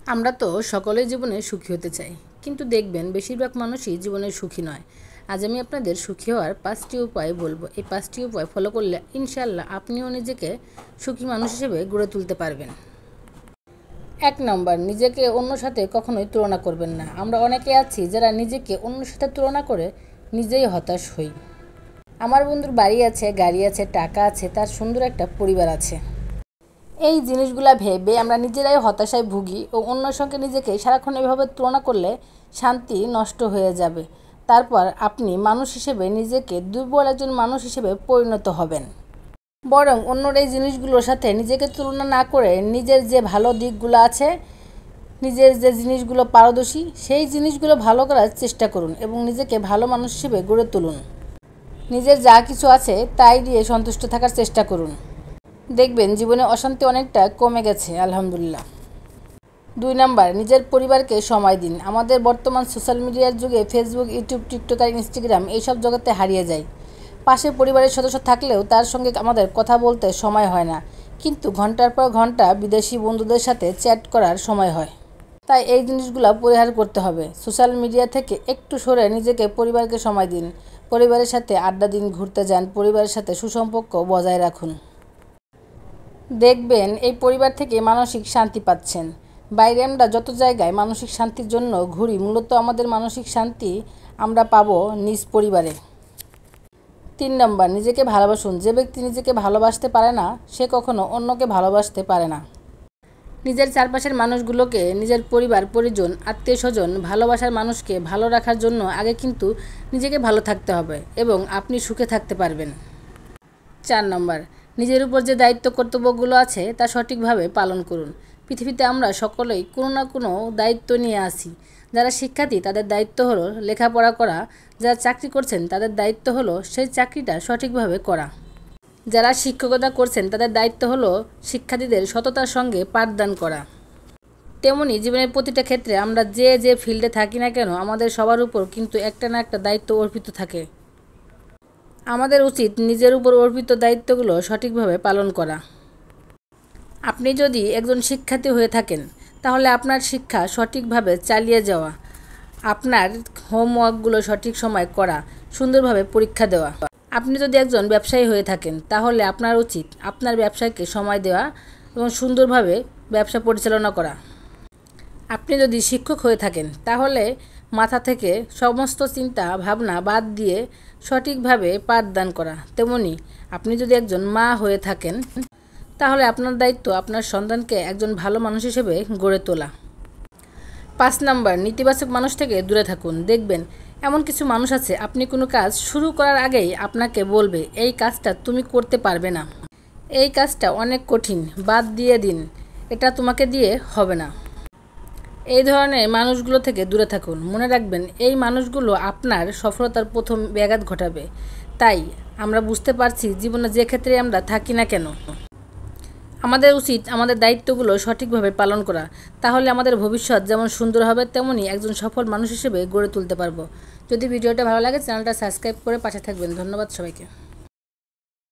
আমরা তো সকলেই জীবনে সুখী হতে চাই, কিন্তু দেখবেন বেশিরভাগ মানুষই জীবনে সুখী নয়। আজ আমি আপনাদের সুখী হওয়ার 5টি উপায় বলবো। এই 5টি উপায় ফলো করলে ইনশাআল্লাহ আপনিও নিজেকে সুখী মানুষ হিসেবে গড়ে তুলতে পারবেন। 1 নম্বর, নিজেকে অন্য সাথে কখনোই তুলনা করবেন না। আমরা অনেকে আছি যারা নিজেকে অন্য সাথে তুলনা করে নিজেই হতাশ হই। আমার বন্ধুর বাড়ি আছে, গাড়ি আছে, টাকা আছে, তার সুন্দর একটা পরিবার আছে। এই জিনিসগুলা ভেবে আমরা নিজেরাই হতাশায় ভুগি ও অন্যের সঙ্গে নিজেকে সারাক্ষণ এভাবে তুলনা করলে শান্তি নষ্ট হয়ে যাবে। তারপর আপনি মানুষ হিসেবে নিজেকে দুর্বল একজন মানুষ হিসেবে পরিণত হবেন। বরং অন্যর এই জিনিসগুলোর সাথে নিজেকে তুলনা না করে নিজের যে ভালো দিকগুলো আছে, নিজের যে জিনিসগুলো পারদর্শী, সেই জিনিসগুলো ভালো করার চেষ্টা করুন এবং নিজেকে ভালো মানুষ হিসেবে গড়ে তুলুন। নিজের যা কিছু আছে তাই দিয়ে সন্তুষ্ট থাকার চেষ্টা করুন। দেখবেন জীবনে অশান্তি অনেকটা কমে গেছে, আলহামদুলিল্লাহ। 2 নাম্বার, নিজের পরিবারকে সময় দিন। আমাদের বর্তমান সোশ্যাল মিডিয়ার যুগে ফেসবুক, ইউটিউব, টিকটক আর ইনস্টাগ্রাম এইসব জগতে হারিয়ে যায়। পাশে পরিবারের সদস্য থাকলেও তার সঙ্গে আমাদের কথা বলতে সময় হয় না, কিন্তু ঘন্টার পর ঘন্টা বিদেশি বন্ধুদের সাথে চ্যাট করার সময় হয়। তাই এই জিনিসগুলো পরিহার করতে হবে। সোশ্যাল মিডিয়া থেকে একটু সরে নিজেকে পরিবারকে সময় দিন। পরিবারের সাথে আড্ডা দিন, ঘুরতে যান, পরিবারের সাথে সুসম্পর্ক বজায় রাখুন। দেখবেন এই পরিবার থেকে মানসিক শান্তি পাচ্ছেন। বাইরে আমরা যত জায়গায় মানসিক শান্তির জন্য ঘুরি, মূলত আমাদের মানসিক শান্তি আমরা পাবো নিজ পরিবারে। 3 নম্বর, নিজেকে ভালোবাসুন। যে ব্যক্তি নিজেকে ভালোবাসতে পারে না, সে কখনো অন্যকে ভালোবাসতে পারে না। নিজের চারপাশের মানুষগুলোকে, নিজের পরিবার, পরিজন, আত্মীয় স্বজন, ভালোবাসার মানুষকে ভালো রাখার জন্য আগে কিন্তু নিজেকে ভালো থাকতে হবে এবং আপনি সুখে থাকতে পারবেন। 4 নম্বর, নিজের উপর যে দায়িত্ব কর্তব্যগুলো আছে তা সঠিকভাবে পালন করুন। পৃথিবীতে আমরা সকলেই কোনো না কোনো দায়িত্ব নিয়ে আসি। যারা শিক্ষার্থী তাদের দায়িত্ব হলো লেখাপড়া করা, যারা চাকরি করছেন তাদের দায়িত্ব হলো সেই চাকরিটা সঠিকভাবে করা, যারা শিক্ষকতা করছেন তাদের দায়িত্ব হলো শিক্ষার্থীদের সততার সঙ্গে পাঠদান করা। তেমনি জীবনের প্রতিটা ক্ষেত্রে আমরা যে ফিল্ডে থাকি না কেন, আমাদের সবার উপর কিন্তু একটা না একটা দায়িত্ব অর্পিত থাকে। আমাদের উচিত নিজের উপর অর্পিত দায়িত্বগুলো সঠিকভাবে পালন করা। আপনি যদি একজন শিক্ষার্থী হয়ে থাকেন, তাহলে আপনার শিক্ষা সঠিকভাবে চালিয়ে যাওয়া, আপনার হোমওয়ার্কগুলো সঠিক সময় করা, সুন্দরভাবে পরীক্ষা দেওয়া। আপনি যদি একজন ব্যবসায়ী হয়ে থাকেন, তাহলে আপনার উচিত আপনার ব্যবসাকে সময় দেওয়া এবং সুন্দরভাবে ব্যবসা পরিচালনা করা। আপনি যদি শিক্ষক হয়ে থাকেন, তাহলে মাথা থেকে সমস্ত চিন্তা ভাবনা বাদ দিয়ে সঠিকভাবে পাঠদান করা। তেমনি আপনি যদি একজন মা হয়ে থাকেন, তাহলে আপনার দায়িত্ব আপনার সন্তানকে একজন ভালো মানুষ হিসেবে গড়ে তোলা। 5 নম্বর, নেতিবাচক মানুষ থেকে দূরে থাকুন। দেখবেন এমন কিছু মানুষ আছে, আপনি কোনো কাজ শুরু করার আগেই আপনাকে বলবে এই কাজটা তুমি করতে পারবে না, এই কাজটা অনেক কঠিন, বাদ দিয়ে দিন, এটা তোমাকে দিয়ে হবে না। এই ধরনের মানুষগুলো থেকে দূরে থাকুন। মনে রাখবেন এই মানুষগুলো আপনার সফলতার প্রথম ব্যাঘাত ঘটাবে। তাই আমরা বুঝতে পারছি জীবনে যে ক্ষেত্রে আমরা থাকি না কেন, আমাদের উচিত আমাদের দায়িত্বগুলো সঠিকভাবে পালন করা। তাহলে আমাদের ভবিষ্যৎ যেমন সুন্দর হবে, তেমনি একজন সফল মানুষ হিসেবে গড়ে তুলতে পারবো। যদি ভিডিওটা ভালো লাগে চ্যানেলটা সাবস্ক্রাইব করে পাশে থাকবেন। ধন্যবাদ সবাইকে।